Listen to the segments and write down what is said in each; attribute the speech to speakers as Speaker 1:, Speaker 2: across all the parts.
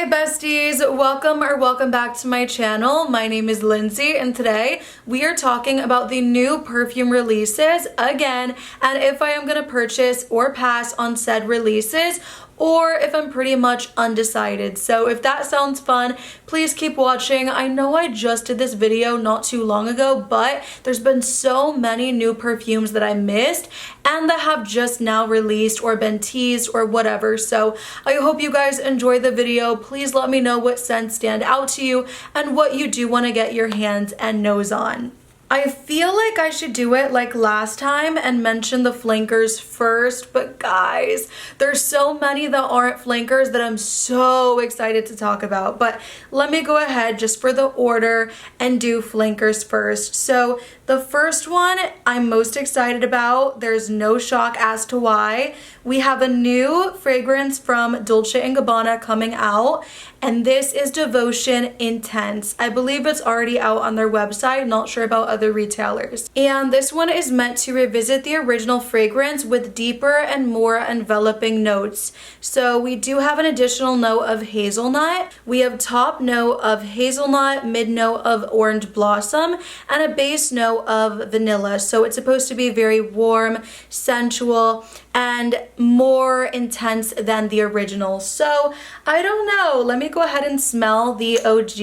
Speaker 1: Hi besties, welcome back to my channel. My name is Lindsay and today we are talking about the new perfume releases again and if I am going to purchase or pass on said releases or if I'm pretty much undecided. So if that sounds fun, please keep watching. I know I just did this video not too long ago, but there's been so many new perfumes that I missed and that have just now released or been teased or whatever. So I hope you guys enjoy the video. Please let me know what scents stand out to you and what you do want to get your hands and nose on. I feel like I should do it like last time and mention the flankers first, but guys, there's so many that aren't flankers that I'm so excited to talk about. But let me go ahead just for the order and do flankers first. So the first one I'm most excited about, there's no shock as to why. We have a new fragrance from Dolce & Gabbana coming out, and this is Devotion Intense. I believe it's already out on their website, not sure about other retailers. And this one is meant to revisit the original fragrance with deeper and more enveloping notes. So we do have an additional note of hazelnut. We have top note of hazelnut, mid note of orange blossom, and a base note of vanilla. So it's supposed to be very warm, sensual, and more intense than the original. So I don't know, let me go ahead and smell the OG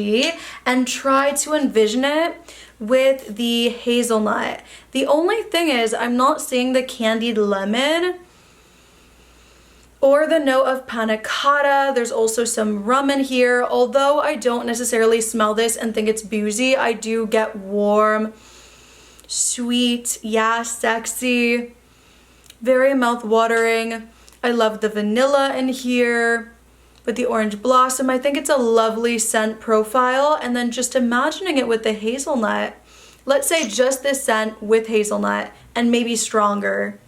Speaker 1: and try to envision it with the hazelnut. The only thing is I'm not seeing the candied lemon or the note of panna cotta. There's also some rum in here. Although I don't necessarily smell this and think it's boozy, I do get warm, sweet, yeah, sexy, very mouth-watering. I love the vanilla in here with the orange blossom. I think it's a lovely scent profile. And then just imagining it with the hazelnut. Let's say just this scent with hazelnut and maybe stronger.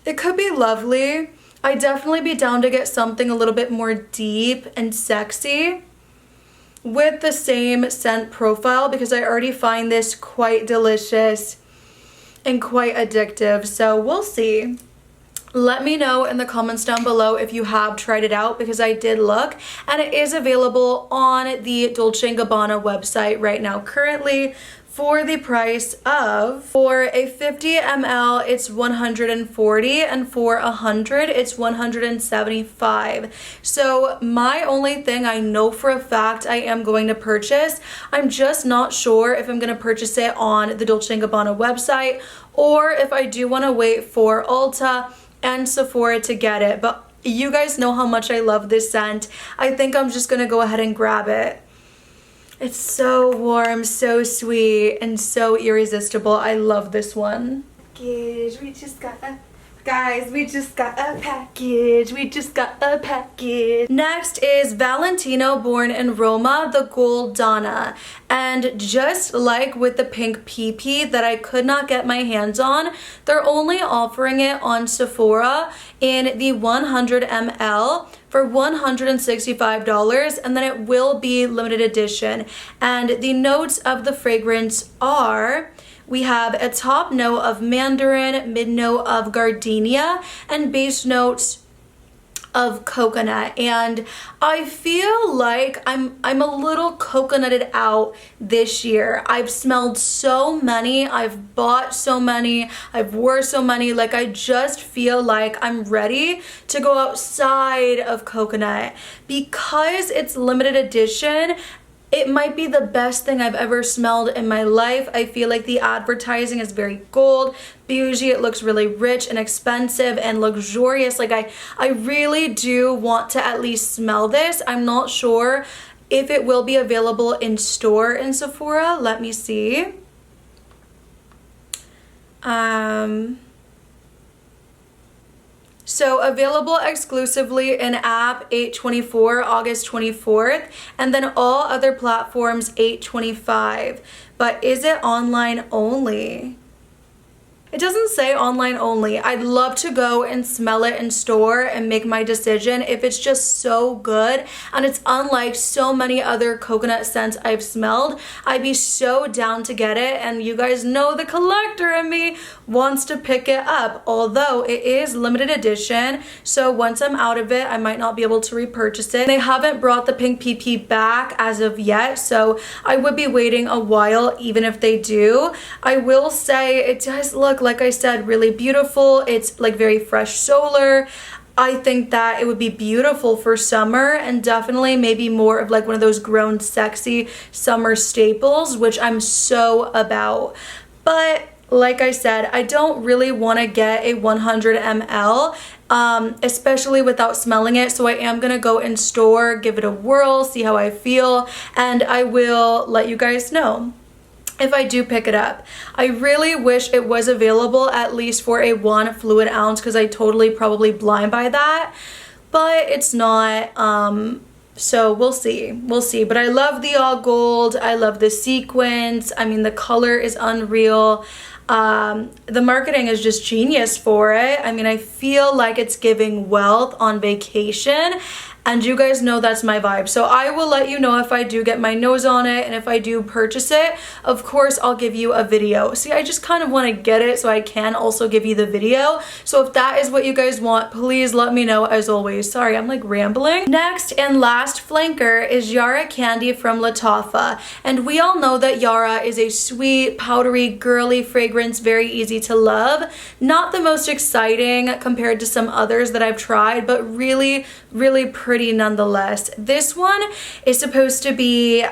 Speaker 1: It could be lovely. I'd definitely be down to get something a little bit more deep and sexy with the same scent profile because I already find this quite delicious and quite addictive. So we'll see. Let me know in the comments down below if you have tried it out because I did look and it is available on the Dolce & Gabbana website right now currently for the price of, for a 50 ml it's $140 and for 100 it's $175. So my only thing I know for a fact I am going to purchase, I'm just not sure if I'm going to purchase it on the Dolce & Gabbana website or if I do want to wait for Ulta and Sephora to get it. But you guys know how much I love this scent. I think I'm just going to go ahead and grab it. It's so warm, so sweet, and so irresistible. I love this one. Guys, we just got a package. Next is Valentino Roma, the Gold Donna. And just like with the pink PP that I could not get my hands on, they're only offering it on Sephora in the 100 ml for $165, and then it will be limited edition. And the notes of the fragrance are, we have a top note of mandarin, mid note of gardenia, and base notes of coconut. And I feel like I'm a little coconutted out this year. I've smelled so many, I've bought so many, I've worn so many, like I just feel like I'm ready to go outside of coconut. Because it's limited edition, it might be the best thing I've ever smelled in my life. I feel like the advertising is very gold, bougie. It looks really rich and expensive and luxurious. Like I really do want to at least smell this. I'm not sure if it will be available in store in Sephora. Let me see. So available exclusively in app 8/24, August 24th, and then all other platforms 8/25. But is it online only? It doesn't say online only. I'd love to go and smell it in store and make my decision if it's just so good and it's unlike so many other coconut scents I've smelled. I'd be so down to get it, and you guys know the collector in me wants to pick it up, although it is limited edition, so once I'm out of it I might not be able to repurchase it. They haven't brought the pink PP back as of yet, so I would be waiting a while even if they do. I will say it does look, like I said, really beautiful. It's like very fresh solar. I think that it would be beautiful for summer, and definitely maybe more of like one of those grown sexy summer staples, which I'm so about. But like I said, I don't really want to get a 100 ml, especially without smelling it. So I am going to go in store, give it a whirl, see how I feel, and I will let you guys know if I do pick it up. I really wish it was available at least for a 1 fluid ounce, because I totally probably blind by that, but it's not. So we'll see. But I love the all gold. I love the sequins. I mean, the color is unreal. The marketing is just genius for it. I mean, I feel like it's giving wealth on vacation, and you guys know that's my vibe. So I will let you know if I do get my nose on it, and if I do purchase it, of course I'll give you a video. See, I just kind of want to get it so I can also give you the video. So if that is what you guys want, please let me know as always. Sorry, I'm like rambling. Next and last flanker is Yara Candy from Lattafa. And we all know that Yara is a sweet, powdery, girly fragrance, very easy to love. Not the most exciting compared to some others that I've tried, but really, really pretty nonetheless. This one is supposed to be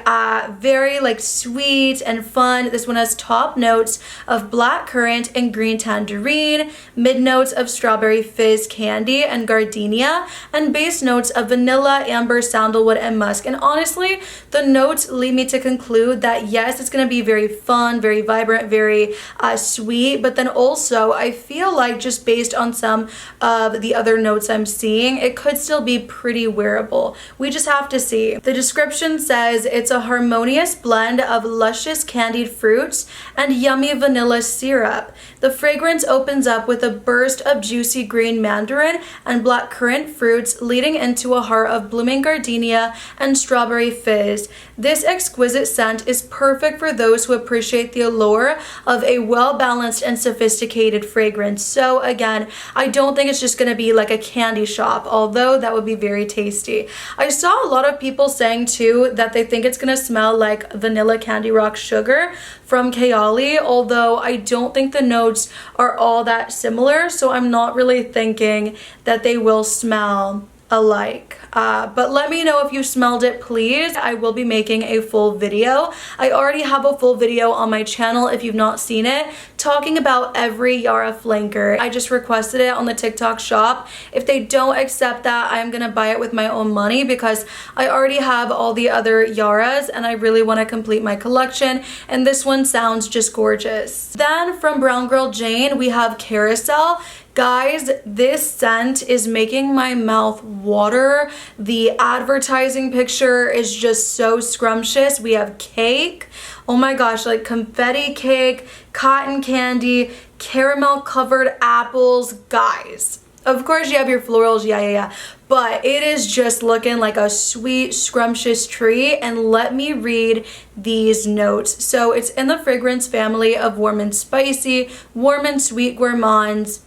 Speaker 1: very like sweet and fun. This one has top notes of black currant and green tangerine, mid notes of strawberry fizz candy and gardenia, and base notes of vanilla, amber, sandalwood, and musk. And honestly, the notes lead me to conclude that yes, it's going to be very fun, very vibrant, very sweet, but then also I feel like just based on some of the other notes I'm seeing, it could still be pretty wearable. We just have to see. The description says it's a harmonious blend of luscious candied fruits and yummy vanilla syrup. The fragrance opens up with a burst of juicy green mandarin and black currant fruits, leading into a heart of blooming gardenia and strawberry fizz. This exquisite scent is perfect for those who appreciate the allure of a well-balanced and sophisticated fragrance. So again, I don't think it's just going to be like a candy shop, although that would be very tasty. I saw a lot of people saying too that they think it's going to smell like vanilla candy rock sugar from Kayali, although I don't think the notes are all that similar, so I'm not really thinking that they will smell alike. But let me know if you smelled it, please. I will be making a full video. I already have a full video on my channel if you've not seen it, talking about every Yara flanker. I just requested it on the TikTok shop. If they don't accept that, I'm gonna buy it with my own money because I already have all the other Yaras and I really want to complete my collection, and this one sounds just gorgeous. Then from Brown Girl Jane, we have Carousel. Guys, this scent is making my mouth water. The advertising picture is just so scrumptious. We have cake. Oh my gosh, like confetti cake, cotton candy, caramel covered apples. Guys, of course you have your florals, yeah. But it is just looking like a sweet, scrumptious tree. And let me read these notes. So it's in the fragrance family of warm and spicy, warm and sweet gourmands.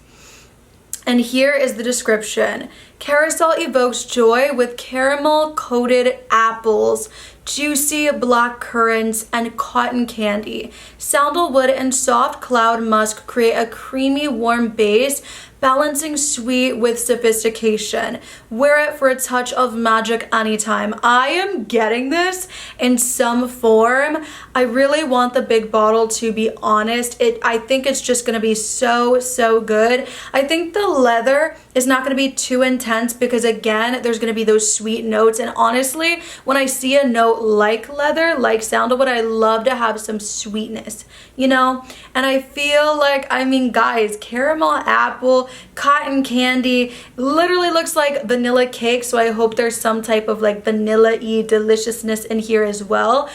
Speaker 1: And here is the description. Carousel evokes joy with caramel-coated apples, juicy black currants, and cotton candy. Sandalwood and soft cloud musk create a creamy, warm base, balancing sweet with sophistication. Wear it for a touch of magic anytime. I am getting this in some form. I really want the big bottle, to be honest. I think it's just gonna be so good. I think the leather is not gonna be too intense because again, there's gonna be those sweet notes. And honestly, when I see a note like leather, like sandalwood, I love to have some sweetness, you know? And I feel like, I mean, guys, caramel apple, cotton candy, literally looks like vanilla cake, so I hope there's some type of like vanilla-y deliciousness in here as well.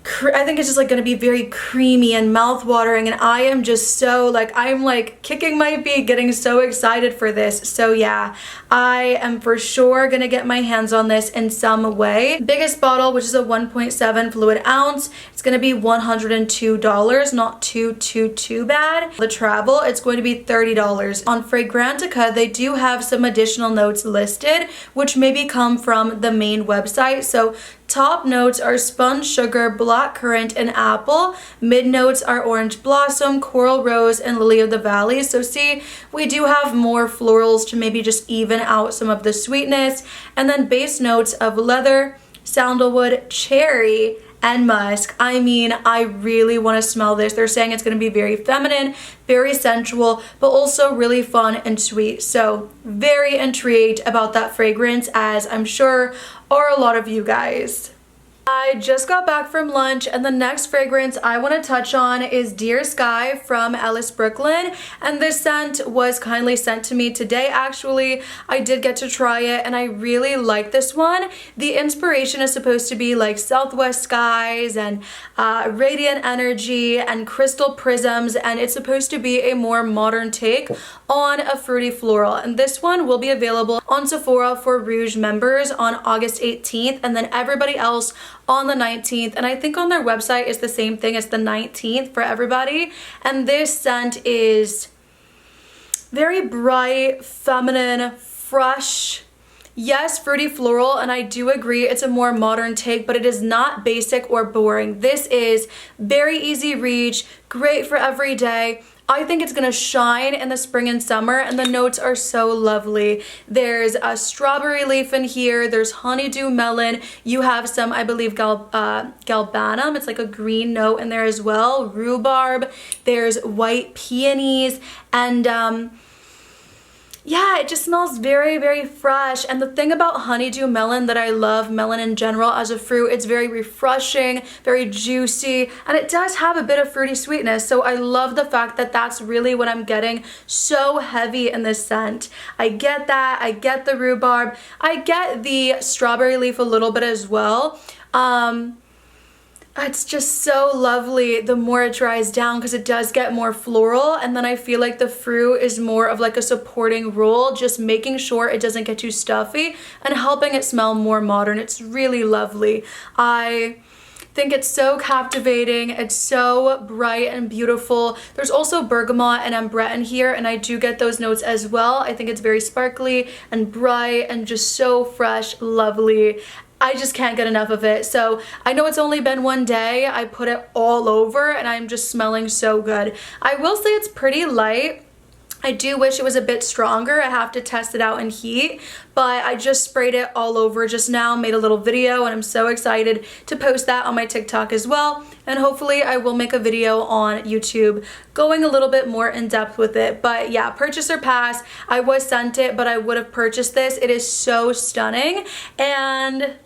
Speaker 1: I think it's just like gonna be very creamy and mouth-watering, and I am just so like, I'm like kicking my feet getting so excited for this. So yeah, I am for sure gonna get my hands on this in some way. Biggest bottle, which is a 1.7 fluid ounce, it's gonna be $102, not too bad. The travel, it's going to be $30. On Fragrantica, they do have some additional notes listed, which maybe come from the main website. So top notes are spun sugar, black currant, and apple. Mid notes are orange blossom, coral rose, and lily of the valley. So see, we do have more florals to maybe just even out some of the sweetness. And then base notes of leather, sandalwood, cherry, and musk. I mean, I really want to smell this. They're saying it's going to be very feminine, very sensual, but also really fun and sweet. So very intrigued about that fragrance, as I'm sure are a lot of you guys. I just got back from lunch, and the next fragrance I want to touch on is Dear Sky from Ellis Brooklyn, and this scent was kindly sent to me today. Actually, I did get to try it, and I really like this one. The inspiration is supposed to be like southwest skies and radiant energy and crystal prisms, and it's supposed to be a more modern take on a fruity floral, and this one will be available on Sephora for Rouge members on August 18th, and then everybody else on the 19th. And I think on their website is the same thing as the 19th for everybody. And this scent is very bright, feminine, fresh. Yes, fruity floral, and I do agree it's a more modern take, but it is not basic or boring. This is very easy reach, great for every day. I think it's gonna shine in the spring and summer, and the notes are so lovely. There's a strawberry leaf in here, there's honeydew melon, you have some, I believe, galbanum, it's like a green note in there as well, rhubarb, there's white peonies, and yeah, it just smells very, very fresh. And the thing about honeydew melon that I love, melon in general as a fruit, it's very refreshing, very juicy, and it does have a bit of fruity sweetness. So I love the fact that that's really what I'm getting so heavy in this scent. I get that, I get the rhubarb, I get the strawberry leaf a little bit as well. It's just so lovely the more it dries down, because it does get more floral, and then I feel like the fruit is more of like a supporting role, just making sure it doesn't get too stuffy and helping it smell more modern. It's really lovely. I think it's so captivating, it's so bright and beautiful. There's also bergamot and ambrette in here, and I do get those notes as well. I think it's very sparkly and bright and just so fresh, lovely. I just can't get enough of it. So I know it's only been one day. I put it all over and I'm just smelling so good. I will say it's pretty light. I do wish it was a bit stronger. I have to test it out in heat, but I just sprayed it all over just now, made a little video, and I'm so excited to post that on my TikTok as well. And hopefully I will make a video on YouTube going a little bit more in depth with it. But yeah, purchase or pass. I was sent it, but I would have purchased this. It is so stunning. And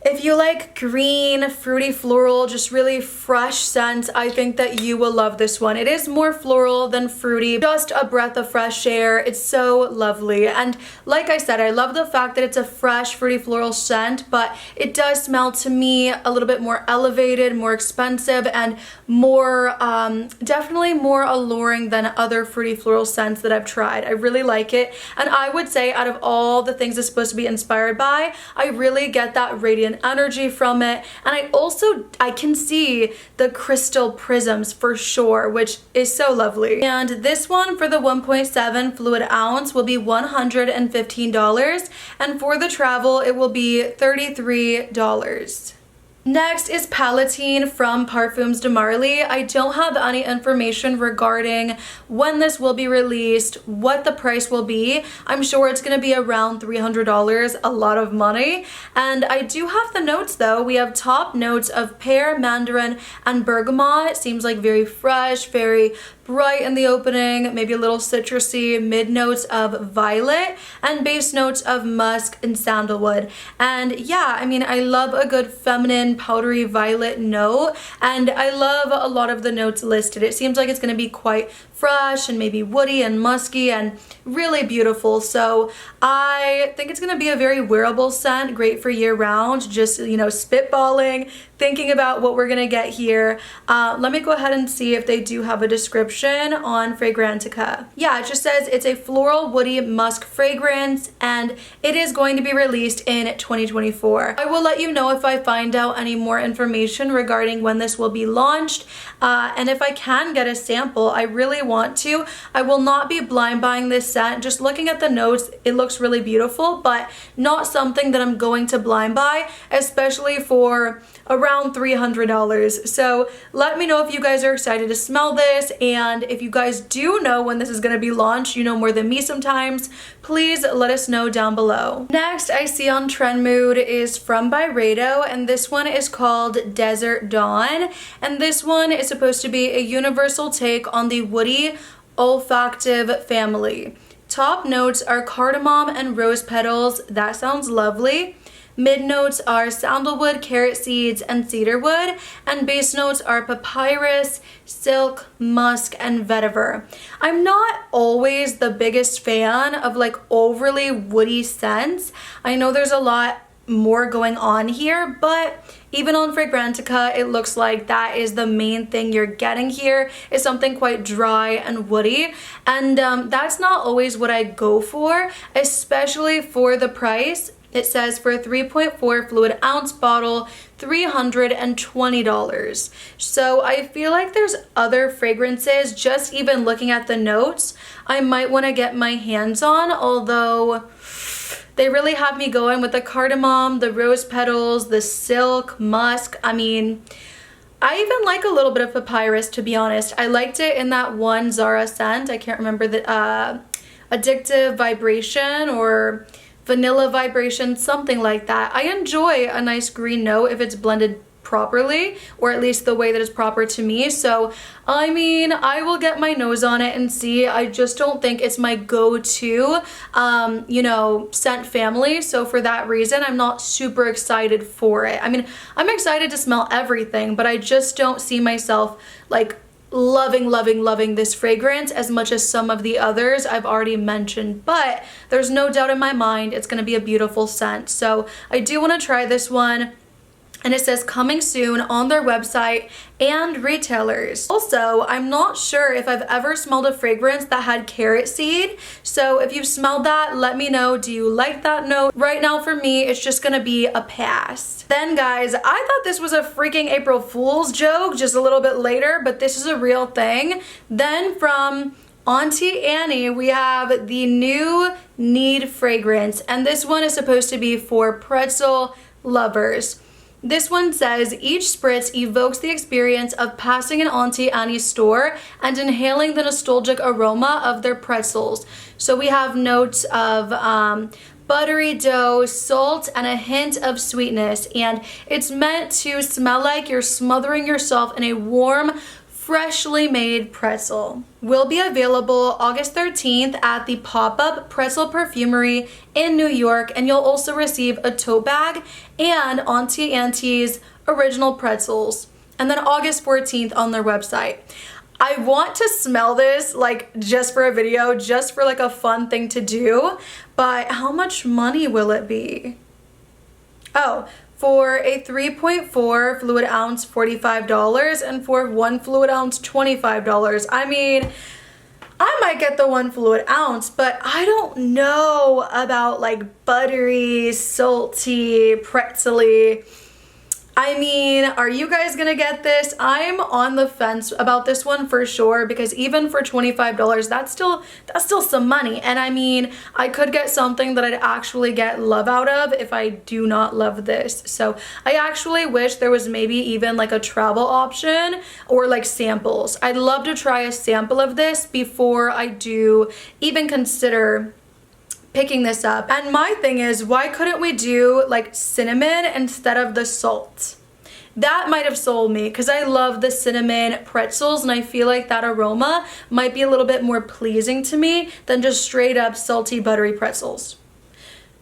Speaker 1: if you like green, fruity floral, just really fresh scents, I think that you will love this one. It is more floral than fruity, just a breath of fresh air. It's so lovely. And like I said, I love the fact that it's a fresh, fruity floral scent, but it does smell to me a little bit more elevated, more expensive, and more, definitely more alluring than other fruity floral scents that I've tried. I really like it. And I would say out of all the things it's supposed to be inspired by, I really get that radiant energy from it, and I can see the crystal prisms for sure, which is so lovely. And this one for the 1.7 fluid ounce will be $115, and for the travel it will be $33. Next is Palatine from Parfums de Marly. I don't have any information regarding when this will be released, what the price will be. I'm sure it's going to be around $300, a lot of money. And I do have the notes though. We have top notes of pear, mandarin, and bergamot. It seems like very fresh, very bright in the opening, maybe a little citrusy, mid notes of violet, and base notes of musk and sandalwood. And yeah, I mean, I love a good feminine powdery violet note, and I love a lot of the notes listed. It seems like it's going to be quite fresh and maybe woody and musky and really beautiful. So I think it's gonna be a very wearable scent, great for year round, just, you know, spitballing, thinking about what we're gonna get here. Let me go ahead and see if they do have a description on Fragrantica. Yeah, it just says it's a floral woody musk fragrance and it is going to be released in 2024. I will let you know if I find out any more information regarding when this will be launched, and if I can get a sample, I really want to. I will not be blind buying this scent. Just looking at the notes, it looks really beautiful, but not something that I'm going to blind buy, especially for around $300. So let me know if you guys are excited to smell this, and if you guys do know when this is going to be launched, you know more than me sometimes, please let us know down below. Next I see on Trend Mood is from Byredo, and this one is called Desert Dawn, and this one is supposed to be a universal take on the woody olfactive family. Top notes are cardamom and rose petals. That sounds lovely. Mid notes are sandalwood, carrot seeds, and cedarwood, and base notes are papyrus, silk, musk, and vetiver. I'm not always the biggest fan of like overly woody scents. I know there's a lot more going on here, but even on Fragrantica, it looks like that is the main thing you're getting here, is something quite dry and woody, and that's not always what I go for, especially for the price. It says for a 3.4 fluid ounce bottle, $320. So I feel like there's other fragrances, just even looking at the notes, I might want to get my hands on, although they really have me going with the cardamom, the rose petals, the silk, musk. I mean, I even like a little bit of papyrus, to be honest. I liked it in that one Zara scent. I can't remember the addictive vibration or vanilla vibration, something like that. I enjoy a nice green note if it's blended properly, or at least the way that is proper to me. So I mean, I will get my nose on it and see. I just don't think it's my go-to you know, scent family, so for that reason I'm not super excited for it. I mean, I'm excited to smell everything, but I just don't see myself like loving this fragrance as much as some of the others I've already mentioned, but there's no doubt in my mind it's gonna be a beautiful scent. So I do want to try this one, and it says coming soon on their website and retailers. Also, I'm not sure if I've ever smelled a fragrance that had carrot seed, so if you've smelled that, let me know. Do you like that note? Right now for me, it's just gonna be a pass. Then guys, I thought this was a freaking April Fool's joke just a little bit later, but this is a real thing. Then from Auntie Annie, we have the new Need fragrance, and this one is supposed to be for pretzel lovers. This one says, each spritz evokes the experience of passing an Auntie Annie's store and inhaling the nostalgic aroma of their pretzels. So we have notes of buttery dough, salt, and a hint of sweetness, and it's meant to smell like you're smothering yourself in a warm, freshly made pretzel. Will be available August 13th at the pop-up Pretzel Perfumery in New York, and you'll also receive a tote bag and Auntie Auntie's original pretzels, and then August 14th on their website. I want to smell this like just for a video, just for like a fun thing to do, but how much money will it be? Oh, for a 3.4 fluid ounce, $45, and for 1 fluid ounce, $25. I mean, I might get the 1 fluid ounce, but I don't know about like buttery, salty, pretzely. I mean, are you guys gonna get this? I'm on the fence about this one for sure, because even for $25, that's still some money. And I mean, I could get something that I'd actually get love out of if I do not love this. So I actually wish there was maybe even like a travel option or like samples. I'd love to try a sample of this before I do even consider picking this up. And my thing is, why couldn't we do like cinnamon instead of the salt? That might have sold me, because I love the cinnamon pretzels, and I feel like that aroma might be a little bit more pleasing to me than just straight up salty buttery pretzels.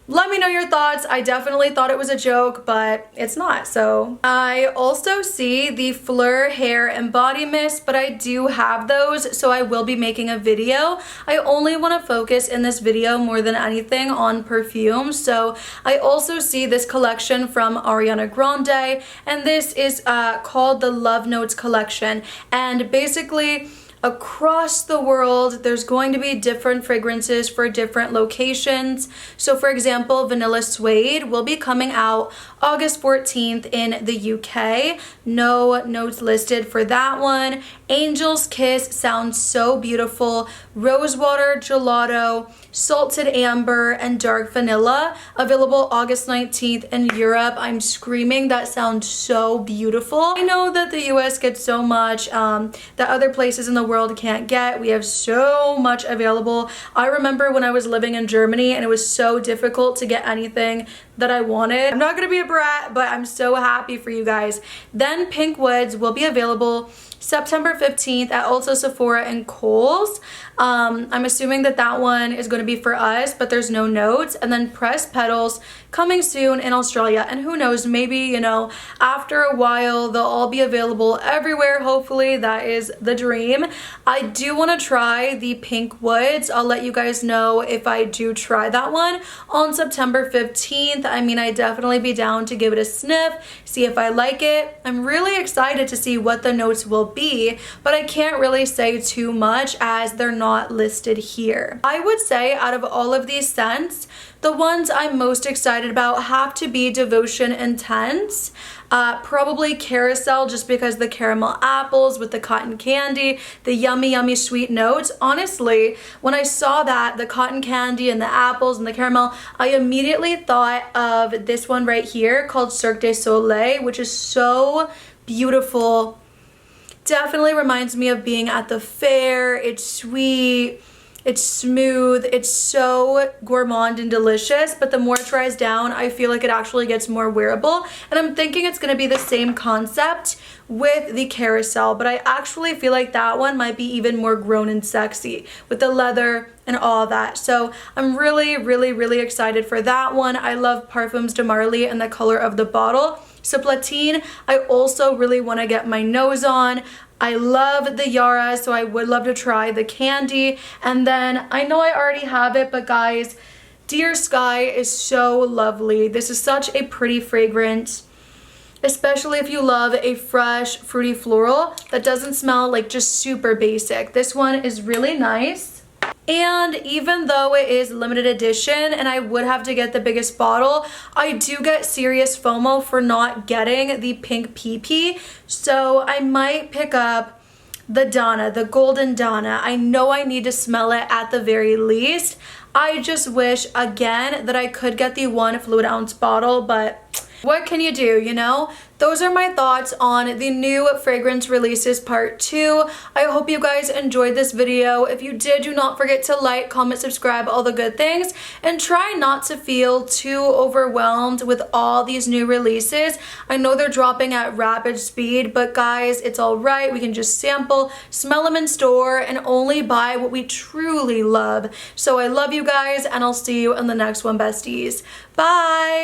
Speaker 1: let me know your thoughts. I definitely thought it was a joke, but it's not. So I also see the Fleur hair and body mist, but I do have those, so I will be making a video. I only want to focus in this video more than anything on perfume. So I also see this collection from Ariana Grande, and this is called the Love Notes collection. And basically, across the world, there's going to be different fragrances for different locations. So for example, Vanilla Suede will be coming out August 14th in the UK. No notes listed for that one. Angel's Kiss sounds so beautiful. Rosewater Gelato, Salted Amber, and Dark Vanilla, available August 19th in Europe. I'm screaming, that sounds so beautiful. I know that the US gets so much that other places in the world can't get. We have so much available. I remember when I was living in Germany and it was so difficult to get anything that I wanted. I'm not gonna be a brat, but I'm so happy for you guys. Then Pink Woods will be available September 15th at Ulta, Sephora, and Kohl's. I'm assuming that that one is going to be for us, but there's no notes. And then Pressed Petals coming soon in Australia. And who knows, maybe, you know, after a while, they'll all be available everywhere. Hopefully, that is the dream. I do want to try the Pink Woods. I'll let you guys know if I do try that one on September 15th. I mean, I'd definitely be down to give it a sniff, see if I like it. I'm really excited to see what the notes will be, but I can't really say too much as they're not listed here. I would say out of all of these scents, the ones I'm most excited about have to be Devotion Intense, probably Carousel, just because the caramel apples with the cotton candy, the yummy sweet notes. Honestly, when I saw that, the cotton candy and the apples and the caramel, I immediately thought of this one right here called Cirque du Soleil, which is so beautiful. Definitely reminds me of being at the fair. It's sweet, it's smooth, it's so gourmand and delicious, but the more it dries down, I feel like it actually gets more wearable. And I'm thinking it's gonna be the same concept with the Carousel, but I actually feel like that one might be even more grown and sexy with the leather and all that. So I'm really excited for that one. I love Parfums de Marly and the color of the bottle. So Palatine, I also really want to get my nose on. I love the Yara, so I would love to try the Candy. And then I know I already have it, but guys, Dear Sky is so lovely. This is such a pretty fragrance, especially if you love a fresh, fruity floral that doesn't smell like just super basic. This one is really nice. And even though it is limited edition and I would have to get the biggest bottle, I do get serious FOMO for not getting the pink PP. So I might pick up the Donna, the Golden Donna. I know I need to smell it at the very least. I just wish, again, that I could get the 1 fluid ounce bottle, but what can you do, you know? Those are my thoughts on the new fragrance releases part 2. I hope you guys enjoyed this video. If you did, do not forget to like, comment, subscribe, all the good things, and try not to feel too overwhelmed with all these new releases. I know they're dropping at rapid speed, but guys, it's all right. We can just sample, smell them in store, and only buy what we truly love. So I love you guys, and I'll see you in the next one, besties. Bye!